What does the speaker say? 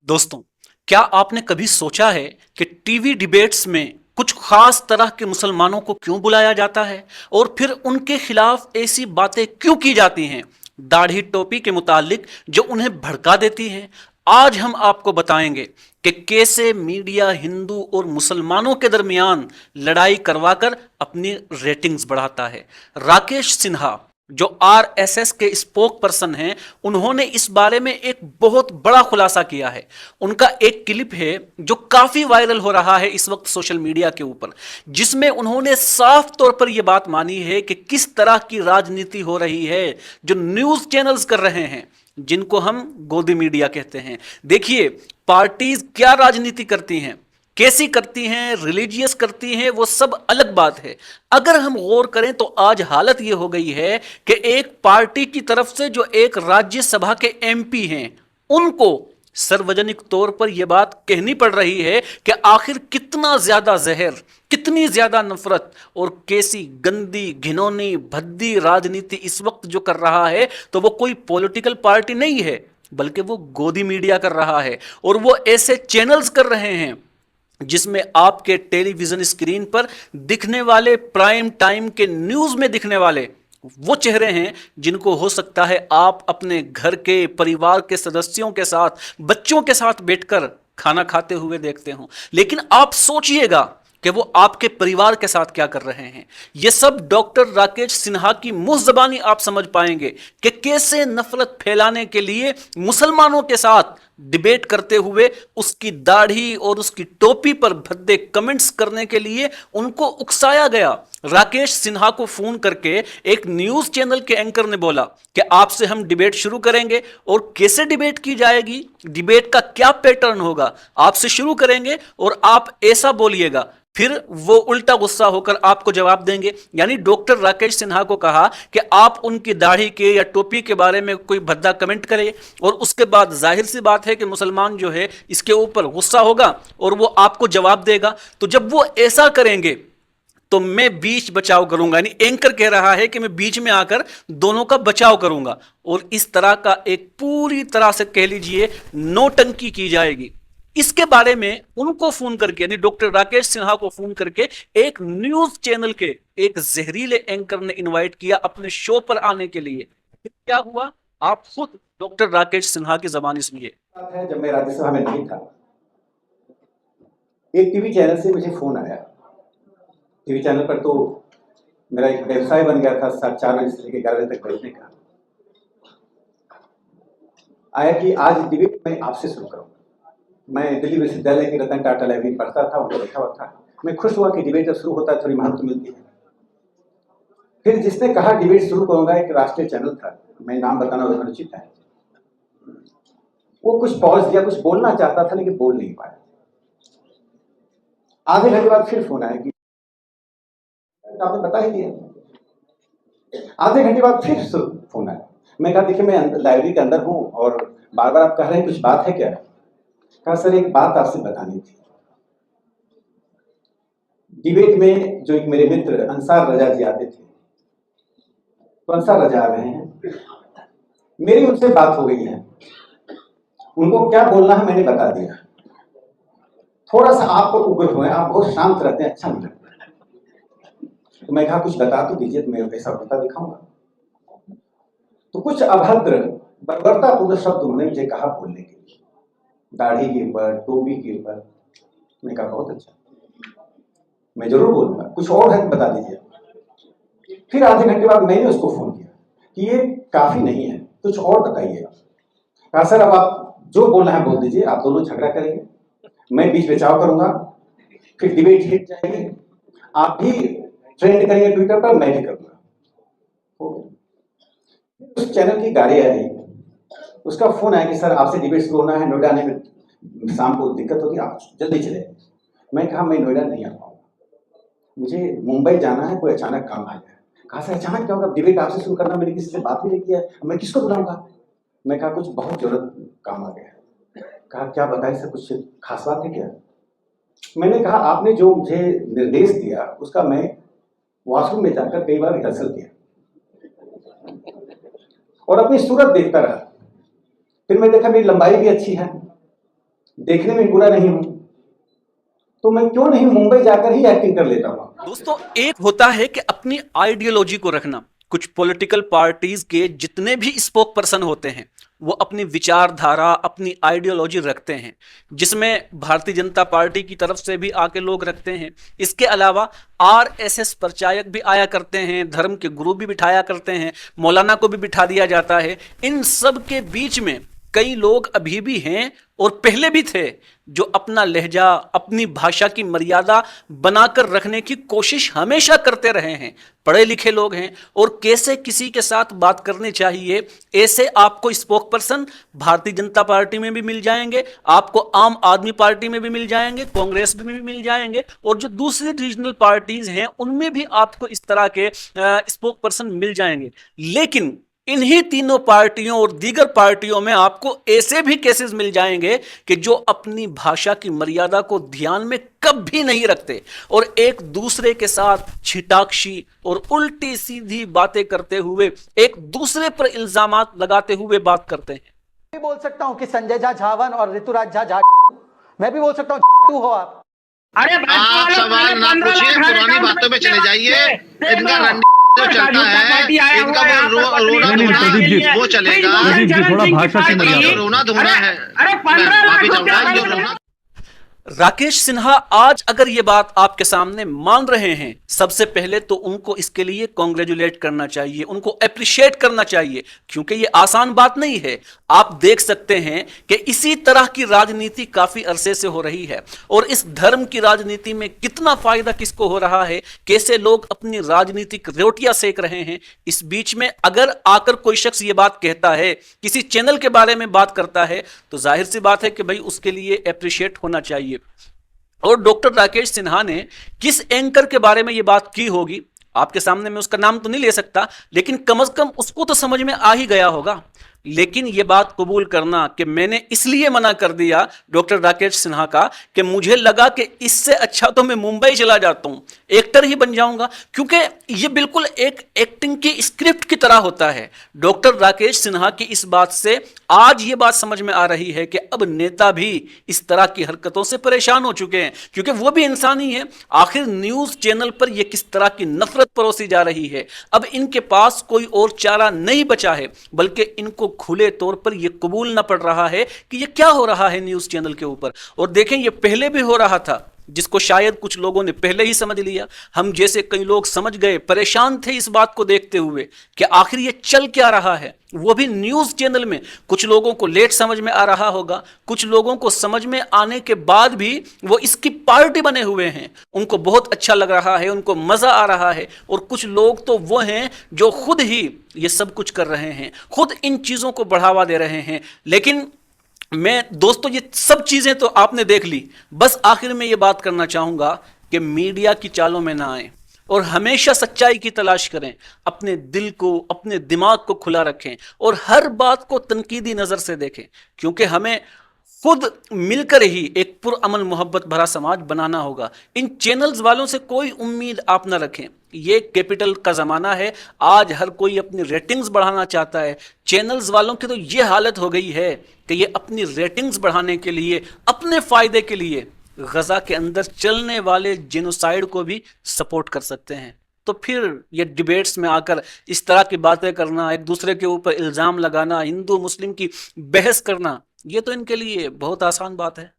दोस्तों, क्या आपने कभी सोचा है कि टीवी डिबेट्स में कुछ खास तरह के मुसलमानों को क्यों बुलाया जाता है और फिर उनके खिलाफ ऐसी बातें क्यों की जाती हैं दाढ़ी टोपी के मुतालिक जो उन्हें भड़का देती हैं। आज हम आपको बताएंगे कि कैसे मीडिया हिंदू और मुसलमानों के दरमियान लड़ाई करवाकर अपनी रेटिंग्स बढ़ाता है। राकेश सिन्हा जो आरएसएस के स्पोक पर्सन हैं, उन्होंने इस बारे में एक बहुत बड़ा खुलासा किया है। उनका एक क्लिप है जो काफी वायरल हो रहा है इस वक्त सोशल मीडिया के ऊपर, जिसमें उन्होंने साफ तौर पर यह बात मानी है कि किस तरह की राजनीति हो रही है जो न्यूज चैनल्स कर रहे हैं, जिनको हम गोदी मीडिया कहते हैं। देखिए, पार्टीज क्या राजनीति करती हैं, कैसी करती हैं, रिलीजियस करती हैं, वो सब अलग बात है। अगर हम गौर करें तो आज हालत ये हो गई है कि एक पार्टी की तरफ से जो एक राज्यसभा के एमपी हैं, उनको सार्वजनिक तौर पर यह बात कहनी पड़ रही है कि आखिर कितना ज्यादा जहर, कितनी ज्यादा नफरत और कैसी गंदी घिनौनी भद्दी राजनीति इस वक्त जो कर रहा है, तो वो कोई पॉलिटिकल पार्टी नहीं है, बल्कि वो गोदी मीडिया कर रहा है। और वो ऐसे चैनल्स कर रहे हैं जिसमें आपके टेलीविजन स्क्रीन पर दिखने वाले, प्राइम टाइम के न्यूज में दिखने वाले वो चेहरे हैं जिनको हो सकता है आप अपने घर के परिवार के सदस्यों के साथ, बच्चों के साथ बैठकर खाना खाते हुए देखते हो। लेकिन आप सोचिएगा कि वो आपके परिवार के साथ क्या कर रहे हैं। ये सब डॉक्टर राकेश सिन्हा की मुंह जबानी आप समझ पाएंगे कि कैसे नफरत फैलाने के लिए मुसलमानों के साथ डिबेट करते हुए उसकी दाढ़ी और उसकी टोपी पर भद्दे कमेंट्स करने के लिए उनको उकसाया गया। राकेश सिन्हा को फोन करके एक न्यूज चैनल के एंकर ने बोला कि आपसे हम डिबेट शुरू करेंगे और कैसे डिबेट की जाएगी, डिबेट का क्या पैटर्न होगा, आपसे शुरू करेंगे और आप ऐसा बोलिएगा, फिर वो उल्टा गुस्सा होकर आपको जवाब देंगे। यानी डॉक्टर राकेश सिन्हा को कहा कि आप उनकी दाढ़ी के या टोपी के बारे में कोई भद्दा कमेंट करें और उसके बाद जाहिर सी बात है कि मुसलमान जो है इसके ऊपर गुस्सा होगा और वो आपको जवाब देगा। तो जब वो ऐसा करेंगे तो मैं बीच बचाव करूंगा, यानी एंकर कह रहा है कि मैं बीच में आकर दोनों का बचाव करूंगा और इस तरह का एक पूरी तरह से कह लीजिए नौटंकी की जाएगी। इसके बारे में उनको फोन करके, यानी डॉक्टर राकेश सिन्हा को फोन करके एक न्यूज चैनल के एक जहरीले एंकर ने इनवाइट किया अपने शो पर आने के लिए। फिर क्या हुआ, आप खुद डॉक्टर राकेश सिन्हा की जबानी सुनिए। जब मैं राज्यसभा में नहीं था, एक टीवी चैनल से मुझे फोन आया। टीवी चैनल पर तो मेरा एक व्यवसाय बन गया था 4 बजे से लेकर 11 बजे तक बैठने का। आया कि आज डिबेट मैं आपसे शुरू करूंगा। मैं दिल्ली विश्वविद्यालय की रतन टाटा लाइब्रेरी पढ़ता था, वहाँ बैठा हुआ था। मैं खुश हुआ कि डिबेट जब शुरू होता है थोड़ी महत्व मिलती है। फिर जिसने कहा डिबेट शुरू करूंगा, एक राष्ट्रीय चैनल था, मैं नाम बताना अनुचित है, वो कुछ पॉज दिया, कुछ बोलना चाहता था लेकिन बोल नहीं पाया। आधे घंटे बाद फिर फोन आया कि आपने बता ही दिया। आधे घंटे बाद फिर फोन आया। मैं कहा देखिए, मैं लाइब्रेरी के अंदर हूं और बार बार आप कह रहे हैं कुछ बात है क्या? कहा सर एक बात आपसे बतानी थी। डिबेट में जो एक मेरे मित्र अंसार रजा जी आते थे, तो अंसार रजा आ रहे हैं, मेरी उनसे बात हो गई है, उनको क्या बोलना है मैंने बता दिया। थोड़ा सा आप उग्र हुए, आप बहुत शांत रहते हैं, अच्छा नहीं लगता। तो मैं कहा कुछ बता तो दीजिए, तो मैं ऐसा होता दिखाऊंगा। तो कुछ अभद्र बर्बरतापूर्ण शब्द उन्होंने मुझे कहा बोलने के लिए, दाढ़ी के ऊपर, टोपी के ऊपर। मैं कहा बहुत अच्छा, मैं जरूर बोलूंगा, कुछ और है बता दीजिए। फिर आधे घंटे बाद मैंने उसको फोन किया कि ये काफी नहीं है, कुछ और बताइएगा। कहा सर अब आप जो बोलना है बोल दीजिए, आप दोनों झगड़ा करेंगे, मैं बीच बचाव करूंगा, फिर डिबेट हिट जाएगी, आप भी ट्रेंड करेंगे ट्विटर पर, मैं भी करूंगा। उस चैनल की गाड़ी आई, उसका फोन आया कि सर आपसे डिबेट शुरू होना है, नोएडा आने में शाम को दिक्कत होगी, आप जल्दी चले। मैं कहा मैं नोएडा नहीं आ पाऊंगा, मुझे मुंबई जाना है, कोई अचानक काम आ गया। कहा सर अचानक क्या होगा, डिबेट आपसे शुरू करना, मैंने किसी से बात भी नहीं किया, मैं किसको बुलाऊंगा? मैं कहा कुछ बहुत जरूरत काम आ गया। कहा क्या बताए सर, कुछ खास बात है क्या? मैंने कहा आपने जो मुझे निर्देश दिया उसका मैं वॉशरूम में जाकर कई बार रिहर्सल किया और अपनी सूरत देखता रहा। फिर मैं देखा मेरी लंबाई भी अच्छी है, देखने में बुरा नहीं हूं, तो मैं क्यों नहीं मुंबई जाकर ही एक्टिंग कर लेता हूं। दोस्तों, एक होता है कि अपनी आइडियोलॉजी को रखना। कुछ पॉलिटिकल पार्टीज के जितने भी स्पोक पर्सन होते हैं वो अपनी विचारधारा, अपनी आइडियोलॉजी रखते हैं, जिसमें भारतीय जनता पार्टी की तरफ से भी आके लोग रखते हैं। इसके अलावा आरएसएस प्रचारक भी आया करते हैं, धर्म के गुरु भी बिठाया करते हैं, मौलाना को भी बिठा दिया जाता है। इन सब के बीच में कई लोग अभी भी हैं और पहले भी थे जो अपना लहजा, अपनी भाषा की मर्यादा बनाकर रखने की कोशिश हमेशा करते रहे हैं। पढ़े लिखे लोग हैं और कैसे किसी के साथ बात करनी चाहिए, ऐसे आपको spoke person Bharatiya Janata party में भी मिल जाएंगे, आपको आम आदमी पार्टी में भी मिल जाएंगे, कांग्रेस में भी मिल जाएंगे, और जो दूसरी रीजनल पार्टीज हैं उनमें भी आपको इस तरह के स्पोक पर्सन मिल जाएंगे। लेकिन इन्हीं तीनों पार्टियों और दीगर पार्टियों में आपको ऐसे भी केसेस मिल जाएंगे कि जो अपनी भाषा की मर्यादा को ध्यान में कभी नहीं रखते और एक दूसरे के साथ छिटाक्षी और उल्टी सीधी बातें करते हुए एक दूसरे पर इल्जामात लगाते हुए बात करते हैं। मैं भी बोल सकता हूं कि संजय झा झावन और ऋतुराज झा मैं भी बोल सकता हूं हो आप। अरे आप सवाल ना पूछिए, पुरानी बातों में चले जाइए। इनका रंडी जो चलता है, इनका वो रोना धोना वो चलेगा। थोड़ा भाषा की मर्यादा, रोना धोना है। अरे 15 माफी चाहूंगा जो रोना। राकेश सिन्हा आज अगर ये बात आपके सामने मान रहे हैं, सबसे पहले तो उनको इसके लिए कॉन्ग्रेचुलेट करना चाहिए, उनको अप्रिशिएट करना चाहिए, क्योंकि ये आसान बात नहीं है। आप देख सकते हैं कि इसी तरह की राजनीति काफी अरसे से हो रही है और इस धर्म की राजनीति में कितना फायदा किसको हो रहा है, कैसे लोग अपनी राजनीतिक रोटियां सेक रहे हैं। इस बीच में अगर आकर कोई शख्स ये बात कहता है, किसी चैनल के बारे में बात करता है, तो जाहिर सी बात है कि भाई उसके लिए अप्रिशिएट होना चाहिए। और डॉक्टर राकेश सिन्हा ने किस एंकर के बारे में यह बात की होगी, आपके सामने मैं उसका नाम तो नहीं ले सकता, लेकिन कम से कम उसको तो समझ में आ ही गया होगा। लेकिन यह बात कबूल करना कि मैंने इसलिए मना कर दिया डॉक्टर राकेश सिन्हा का कि मुझे लगा कि इससे अच्छा तो मैं मुंबई चला जाता हूं, एक्टर ही बन जाऊंगा, क्योंकि यह बिल्कुल एक एक्टिंग की स्क्रिप्ट की तरह होता है। डॉक्टर राकेश सिन्हा की इस बात से आज यह बात समझ में आ रही है कि अब नेता भी इस तरह की हरकतों से परेशान हो चुके हैं, क्योंकि वो भी इंसान ही है। आखिर न्यूज चैनल पर यह किस तरह की नफरत परोसी जा रही है, अब इनके पास कोई और चारा नहीं बचा है, बल्कि इनको खुले तौर पर यह कबूलना पड़ रहा है कि यह क्या हो रहा है न्यूज चैनल के ऊपर। और देखें, यह पहले भी हो रहा था, जिसको शायद कुछ लोगों ने पहले ही समझ लिया। हम जैसे कई लोग समझ गए, परेशान थे इस बात को देखते हुए कि आखिर ये चल क्या रहा है, वो भी न्यूज चैनल में। कुछ लोगों को लेट समझ में आ रहा होगा, कुछ लोगों को समझ में आने के बाद भी वो इसकी पार्टी बने हुए हैं, उनको बहुत अच्छा लग रहा है, उनको मजा आ रहा है। और कुछ लोग तो वो हैं जो खुद ही ये सब कुछ कर रहे हैं, खुद इन चीजों को बढ़ावा दे रहे हैं। लेकिन मैं दोस्तों, ये सब चीजें तो आपने देख ली, बस आखिर में ये बात करना चाहूंगा कि मीडिया की चालों में ना आए और हमेशा सच्चाई की तलाश करें, अपने दिल को, अपने दिमाग को खुला रखें और हर बात को तनकीदी नजर से देखें, क्योंकि हमें खुद मिलकर ही एक पुरअमन मोहब्बत भरा समाज बनाना होगा। इन चैनल्स वालों से कोई उम्मीद आप ना रखें, ये कैपिटल का ज़माना है, आज हर कोई अपनी रेटिंग्स बढ़ाना चाहता है। चैनल्स वालों की तो ये हालत हो गई है कि ये अपनी रेटिंग्स बढ़ाने के लिए, अपने फ़ायदे के लिए गज़ा के अंदर चलने वाले जेनोसाइड को भी सपोर्ट कर सकते हैं। तो फिर ये डिबेट्स में आकर इस तरह की बातें करना, एक दूसरे के ऊपर इल्ज़ाम लगाना, हिंदू मुस्लिम की बहस करना, ये तो इनके लिए बहुत आसान बात है।